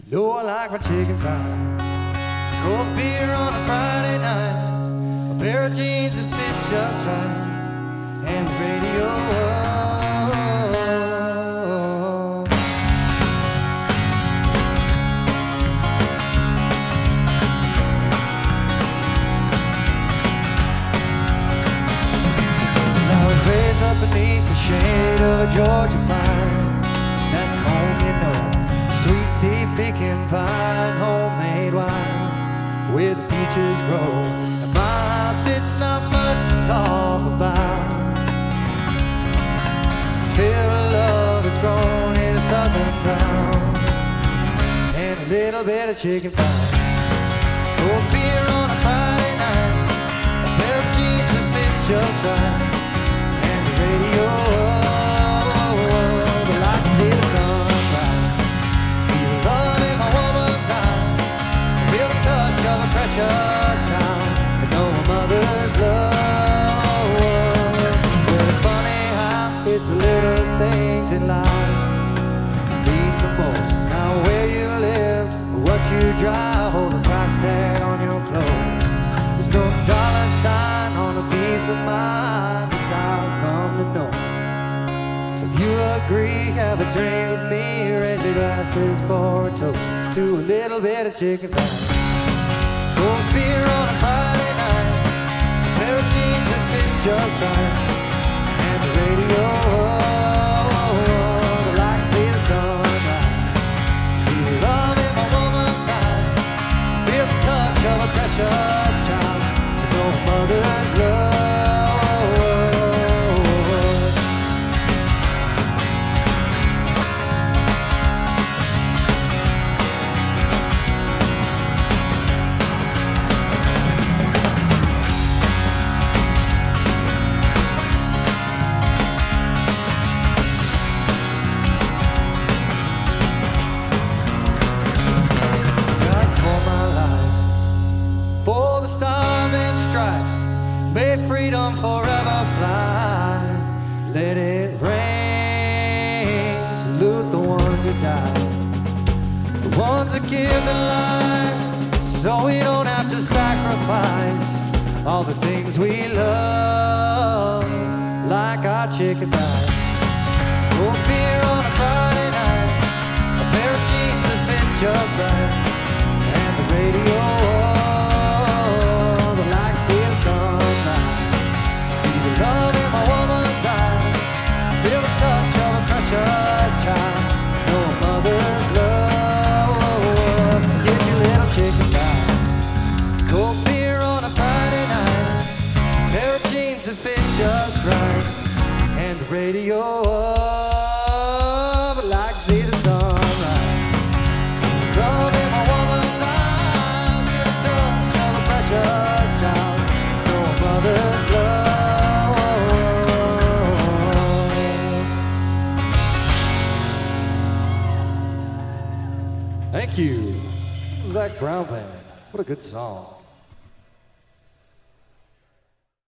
You know I like my chicken fried, cold beer on a Friday night, a pair of jeans that fit just right, and the radio. I was raised up beneath the shade of a Georgia pine. That's home, you know. Sweet tea, pecan pie, homemade wine, where the peaches grow. And my house, it's not much to talk about. This field of love has grown in a southern ground, and a little bit of chicken pie, cold beer on a Friday night, a pair of jeans that fit just right, and the radio. I like to see the sunrise, see the love in my woman's eyes, feel the touch of a precious child, and know a mother's love. Well, it's funny how it's the little things in life mean the most. Now where you live, what you drive, or the price tag on your clothes. There's no dollar sign on a piece of mind, that's how I've come to know. So if you agree, have a drink with me, raise your glasses for a toast to a little bit of chicken pie, cold beer on a Friday night, a pair of jeans that fit just right, and the radio. I like to see the sunrise, see the love in my woman's eyes, feel the touch of a precious child, to know a mother's love. May freedom forever fly. Let it rain. Salute the ones who died, the ones that give their life, so we don't have to sacrifice all the things we love, like our chicken pie, cold beer on a Friday night, a pair of jeans that fit just right, and the radio. Love in my woman's eyes, feel the touch of a precious child, know a mother's love. Get your little chicken pie, cold beer on a Friday night, pair of jeans that fit just right, and the radio up. I'd like to see the sunrise. Love in my woman's eyes, feel the touch of a precious child, know a mother's love. Thank you, Zac Brown Band. What a good song.